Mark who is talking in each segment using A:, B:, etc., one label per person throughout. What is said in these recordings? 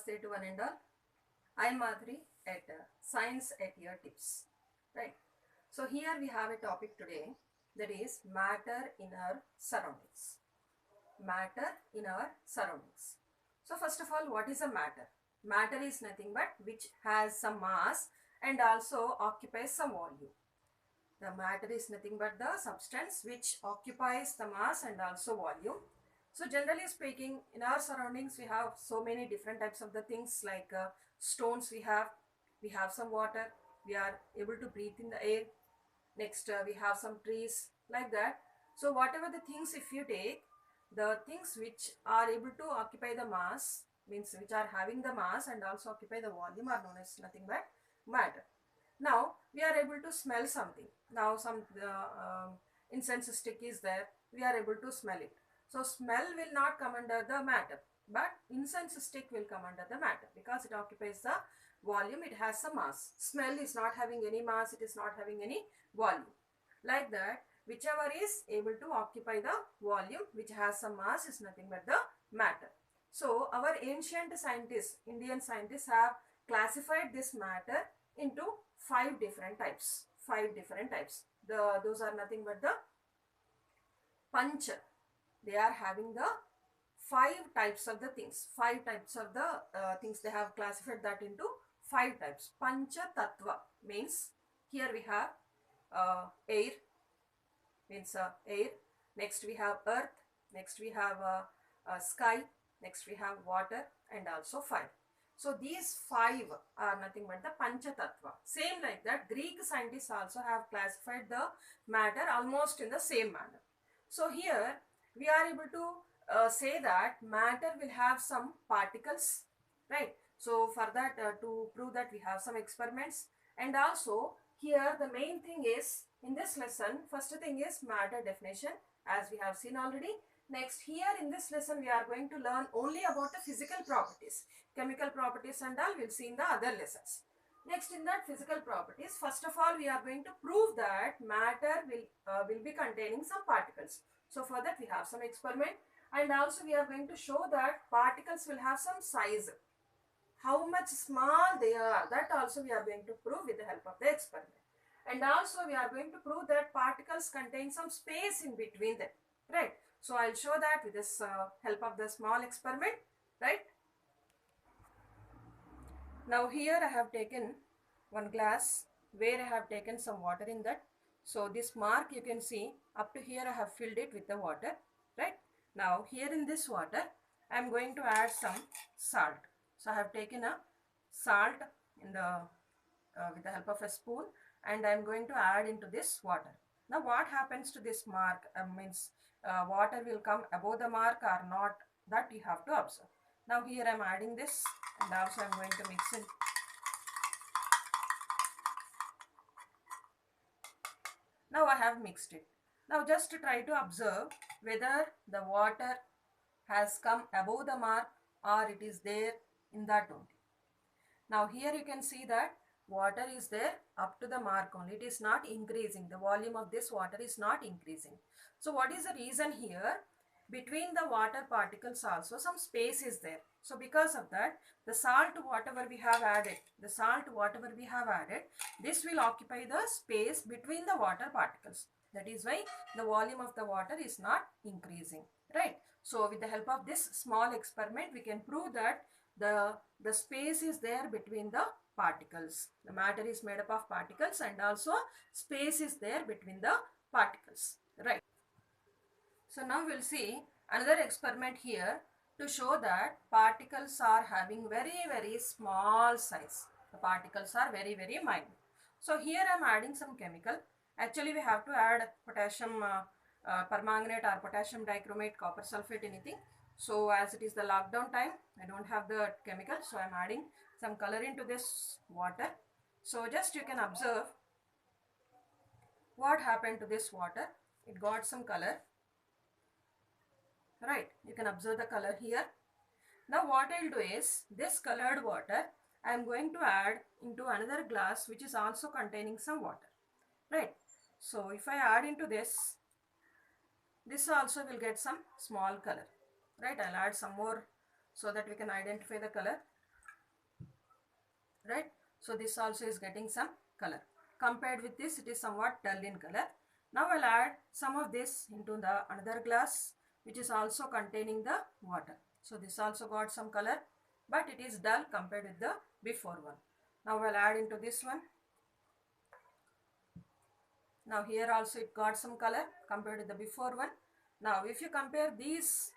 A: Namaste to one and all. I am Madhuri at Science at Your Tips. Right. So here we have a topic today, that is matter in our surroundings. Matter in our surroundings. So first of all, what is a matter? Matter is nothing but which has some mass and also occupies some volume. The matter is nothing but the substance which occupies the mass and also volume. So generally speaking, in our surroundings we have so many different types of the things like stones we have some water, we are able to breathe in the air. Next we have some trees like that. So whatever the things, if you take the things which are able to occupy the mass, means which are having the mass and also occupy the volume, are known as nothing but matter. Now we are able to smell something. Now some incense stick is there, we are able to smell it. So smell will not come under the matter, but incense stick will come under the matter because it occupies the volume, it has some mass. Smell is not having any mass, it is not having any volume. Like that, whichever is able to occupy the volume which has some mass is nothing but the matter. So our ancient scientists, Indian scientists, have classified this matter into five different types. Those are nothing but the pancha. They are having the five types of the things. Five types of the things, they have classified that into five types. Pancha tattva means here we have air, means air. Next we have earth. Next we have sky. Next we have water and also fire. So these five are nothing but the pancha tattva. Same like that, Greek scientists also have classified the matter almost in the same manner. So here we are able to say that matter will have some particles, right? So for that, to prove that, we have some experiments. And also here the main thing is, in this lesson, first thing is matter definition, as we have seen already. Next, here in this lesson we are going to learn only about the physical properties, chemical properties and all we'll see in the other lessons. Next, in that physical properties, first of all we are going to prove that matter will be containing some particles. So for that we have some experiment, and also we are going to show that particles will have some size. How much small they are, that also we are going to prove with the help of the experiment. And also we are going to prove that particles contain some space in between them, right? So I'll show that with this help of the small experiment, right? Now here I have taken one glass where I have taken some water in that. So this mark you can see, up to here I have filled it with the water, right? Now here in this water I am going to add some salt. So I have taken a salt in the with the help of a spoon, and I am going to add into this water. Now what happens to this mark, means water will come above the mark or not, that you have to observe. Now here I am adding this, and also I am going to mix it. Now I have mixed it. Now just to try to observe whether the water has come above the mark or it is there in that only. Now here you can see that water is there up to the mark only. It is not increasing. The volume of this water is not increasing. So what is the reason here? Between the water particles also some space is there. So because of that, the salt whatever we have added, this will occupy the space between the water particles. That is why the volume of the water is not increasing, right? So with the help of this small experiment, we can prove that the space is there between the particles. The matter is made up of particles, and also space is there between the particles, right? So now we'll see another experiment here to show that particles are having very small size. The particles are very minute. So here I am adding some chemical. Actually we have to add potassium permanganate or potassium dichromate, copper sulfate, anything. So as it is the lockdown time, I don't have the chemical, so I am adding some color into this water. So just you can observe what happened to this water. It got some color, right? You can observe the color here. Now what I'll do is, this colored water I am going to add into another glass which is also containing some water, right? So if I add into this also will get some small color, right? I'll add some more so that we can identify the color. right? So this also is getting some color. Compared with this, it is somewhat dull in color. Now I'll add some of this into the another glass which is also containing the water. So this also got some color, but it is dull compared with the before one. Now I'll add into this one. Now here also it got some color compared to the before one. Now if you compare these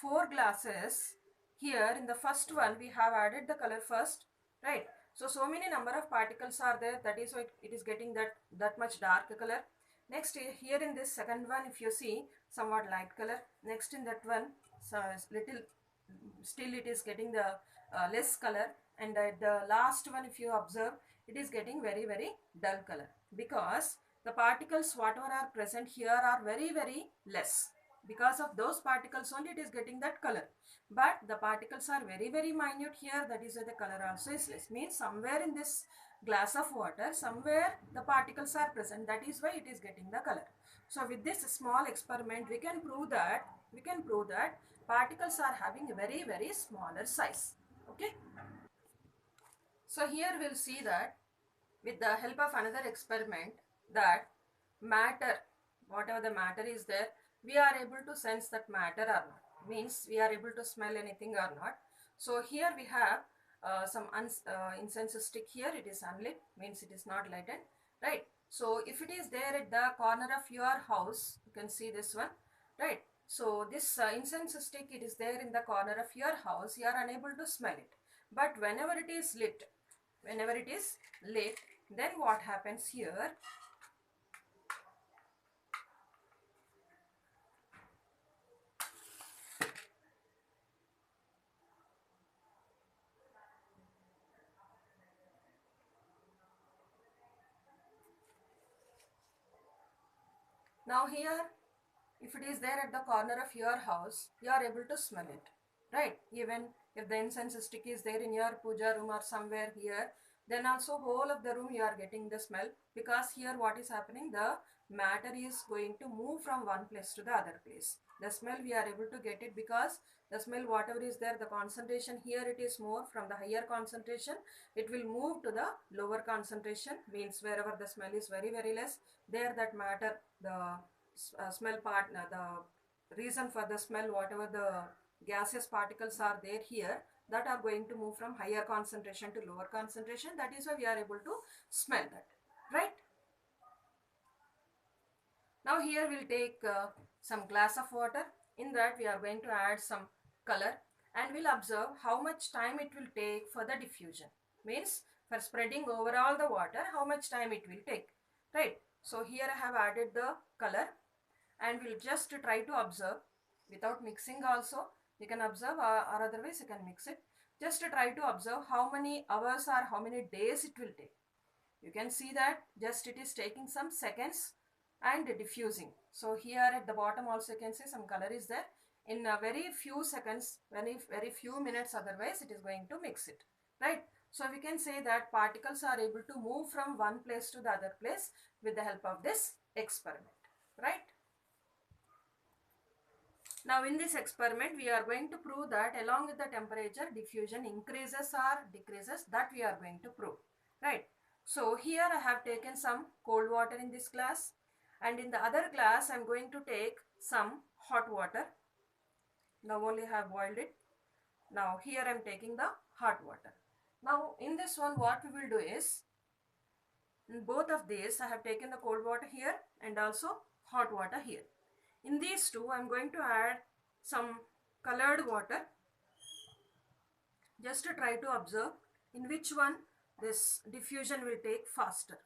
A: four glasses, here in the first one we have added the color first, right? So many number of particles are there, that is why it is getting that much dark color. Next here in this second one, if you see, somewhat light color. Next in that one, so little still it is getting the less color, and at the last one if you observe, it is getting very dull color, because the particles whatever are present here are very less. Because of those particles only it is getting that color, but the particles are very minute here, that is why the color also is less. Means somewhere in this glass of water, somewhere the particles are present, that is why it is getting the color. So with this small experiment we can prove that particles are having a very smaller size. Okay, so here we'll see that with the help of another experiment, that matter, whatever the matter is there, we are able to sense that matter or not. Means we are able to smell anything or not. So here we have some incense stick here, it is unlit, means it is not lighted, right? So if it is there at the corner of your house, you can see this one, right? So this incense stick, it is there in the corner of your house, you are unable to smell it. But whenever it is lit, then what happens here? Now here, if it is there at the corner of your house, you are able to smell it, right? Even if the incense stick is there in your puja room or somewhere here, then also whole of the room you are getting the smell, because here what is happening, the matter is going to move from one place to the other place. The smell we are able to get it, because the smell whatever is there, the concentration here it is more from the higher concentration, it will move to the lower concentration. Means wherever the smell is very less, there that matter, the smell part, the reason for the smell, whatever the gaseous particles are there here, that are going to move from higher concentration to lower concentration. That is why we are able to smell that, right? Now here we'll take some glass of water. In that we are going to add some color, and we'll observe how much time it will take for the diffusion. Means for spreading over all the water, how much time it will take, right? So here I have added the color, and we'll just try to observe without mixing also. You can observe, or otherwise you can mix it. Just try to observe how many hours or how many days it will take. You can see that just it is taking some seconds and diffusing. So here at the bottom also you can see some color is there. In a very few seconds, very few minutes, otherwise it is going to mix it, right? So we can say that particles are able to move from one place to the other place with the help of this experiment, right? Now in this experiment we are going to prove that along with the temperature, diffusion increases or decreases, that we are going to prove, right? So here I have taken some cold water in this glass, and in the other glass I am going to take some hot water. Now only I have boiled it. Now here I am taking the hot water. Now in this one what we will do is, in both of these I have taken the cold water here and also hot water here. In these two I am going to add some colored water, just to try to observe in which one this diffusion will take faster.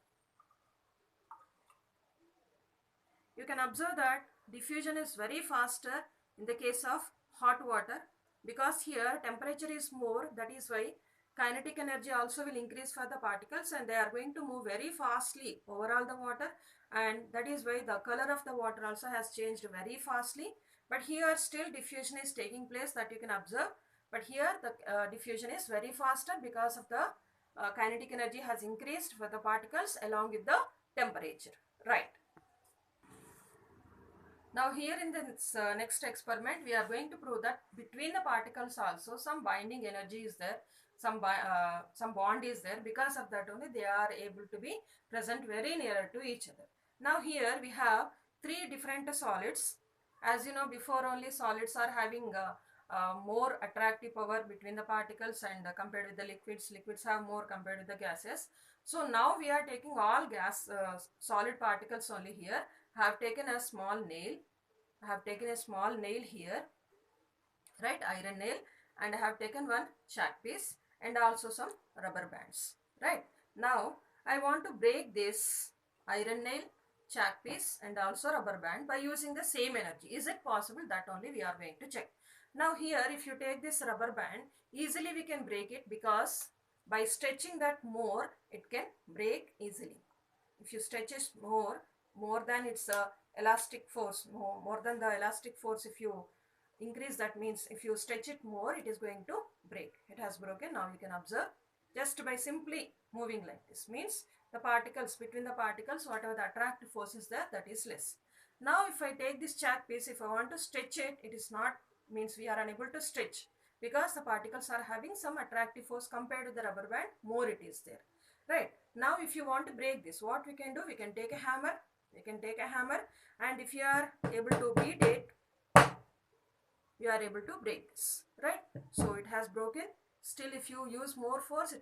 A: You can observe that diffusion is very faster in the case of hot water, because here temperature is more, that is why kinetic energy also will increase for the particles, and they are going to move very fastly over all the water, and that is why the color of the water also has changed very fastly. But here still diffusion is taking place, that you can observe, but here the diffusion is very faster because of the kinetic energy has increased for the particles along with the temperature, right? Now here in this next experiment, we are going to prove that between the particles also some binding energy is there, some bond is there. Because of that only they are able to be present very near to each other. Now here we have three different solids. As you know, before only solids are having more attractive power between the particles, and compared with the liquids, liquids have more compared with the gases. So now we are taking all solid particles only here. I have taken a small nail. I have taken a small nail here, right, iron nail, and I have taken one chalk piece and also some rubber bands, right. Now I want to break this iron nail, chalk piece and also rubber band by using the same energy. Is it possible? That only we are going to check. Now here if you take this rubber band, easily we can break it, because by stretching that more it can break easily. If you stretch it more than its elastic force, more than the elastic force, if you increase, that means if you stretch it more, it is going to break. It has broken. Now you can observe, just by simply moving like this, means the particles, between the particles, whatever the attractive force is there, that is less. Now if I take this chalk piece, if I want to stretch it, it is not, means we are unable to stretch, because the particles are having some attractive force compared to the rubber band, more it is there, right. Now if you want to break this, what we can do, we can take a hammer. And if you are able to beat it, you are able to break this, right. So it has broken. Still if you use more force,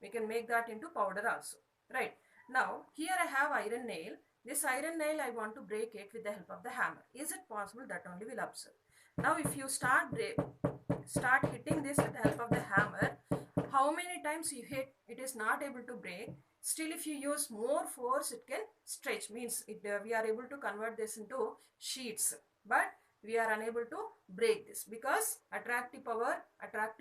A: we can make that into powder also, right. Now here I have iron nail. This iron nail I want to break it with the help of the hammer. Is it possible? That only will observe. Now if you start hitting this with the help of the hammer, how many times you hit, it is not able to break. Still if you use more force, it can stretch, means we are able to convert this into sheets, but we are unable to break this, because attractive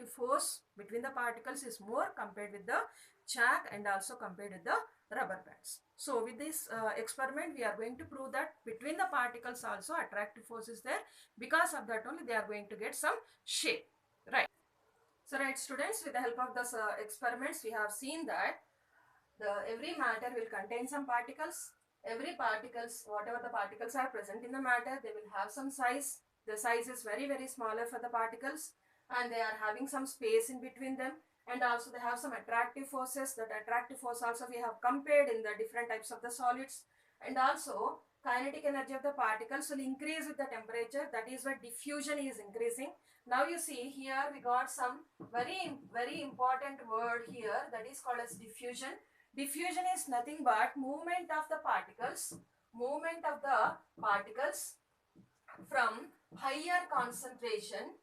A: force between the particles is more compared with the chalk and also compared with the rubber bands. So with this experiment, we are going to prove that between the particles also attractive force is there. Because of that only they are going to get some shape, right. So right students, with the help of this experiments, we have seen that every matter will contain some particles. Every particles, whatever the particles are present in the matter, they will have some size. The size is very very smaller for the particles, and they are having some space in between them, and also they have some attractive forces. That attractive force also we have compared in the different types of the solids. And also kinetic energy of the particles will increase with the temperature. That is why diffusion is increasing. Now you see here we got some very important word here, that is called as diffusion. Diffusion is nothing but movement of the particles from higher concentration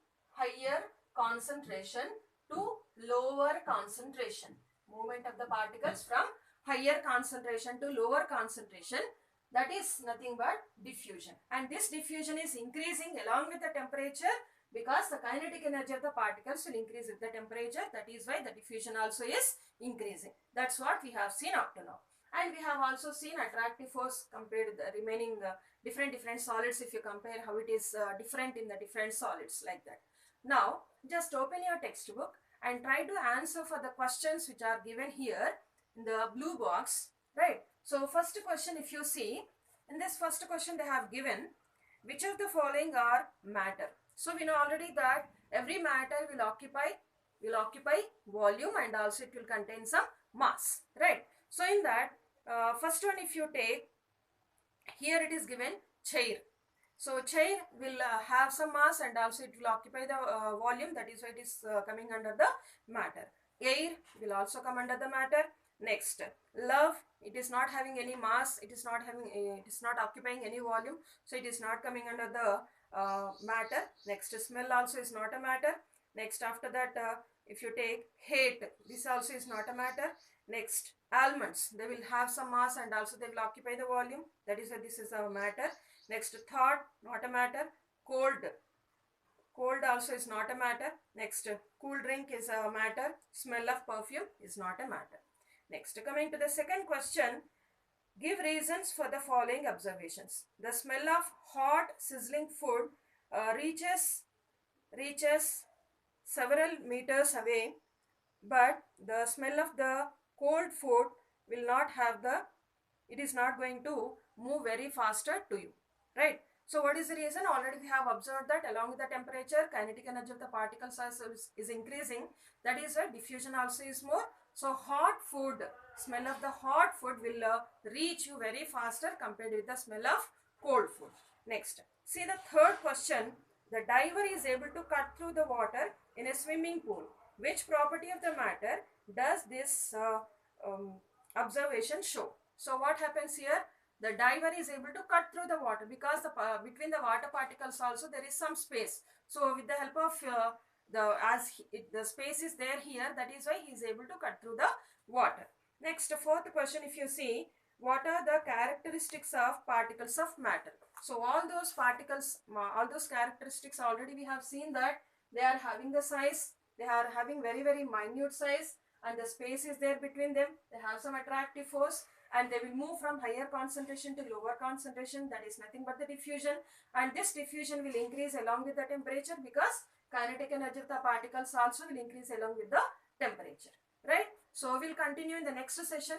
A: to lower concentration. Movement of the particles from higher concentration to lower concentration, that is nothing but diffusion. And this diffusion is increasing along with the temperature, because the kinetic energy of the particles will increase with the temperature. That is why the diffusion also is increasing. That's what we have seen up to now. And we have also seen attractive force compared to the remaining different solids. If you compare how it is different in the different solids, like that. Now just open your textbook and try to answer for the questions which are given here in the blue box, right. So first question, if you see, in this first question they have given, which of the following are matter. So we know already that every matter will occupy volume, and also it will contain some mass, right. So in that first one, if you take, here it is given chair. So chair will have some mass, and also it will occupy the volume. That is why it is coming under the matter. Air will also come under the matter. Next, love, it is not having any mass, it is not occupying any volume, so it is not coming under the matter. Next, smell also is not a matter. Next, after that, if you take hate, this also is not a matter. Next, almonds, they will have some mass, and also they will occupy the volume. That is why this is a matter. Next, thought, not a matter. Cold also is not a matter. Next, cool drink is a matter. Smell of perfume is not a matter. Next, coming to the second question, give reasons for the following observations. The smell of hot sizzling food reaches several meters away, but the smell of the cold food will not have it is not going to move very faster to you, right. So what is the reason? Already we have observed that along with the temperature, kinetic energy of the particles is increasing. That is why diffusion also is more. So hot food, smell of the hot food will reach you very faster compared with the smell of cold food. Next, see the third question. The diver is able to cut through the water in a swimming pool. Which property of the matter does this observation show? So what happens here? The diver is able to cut through the water because between the water particles also there is some space. So with the help of the space is there here, that is why he is able to cut through the water. Next, fourth question, if you see, what are the characteristics of particles of matter? So all those particles, all those characteristics already we have seen that they are having the size, they are having very minute size, and the space is there between them. They have some attractive force, and they will move from higher concentration to lower concentration. That is nothing but the diffusion, and this diffusion will increase along with the temperature because kinetic energy of the particles also will increase along with the temperature, right? So we'll continue in the next session.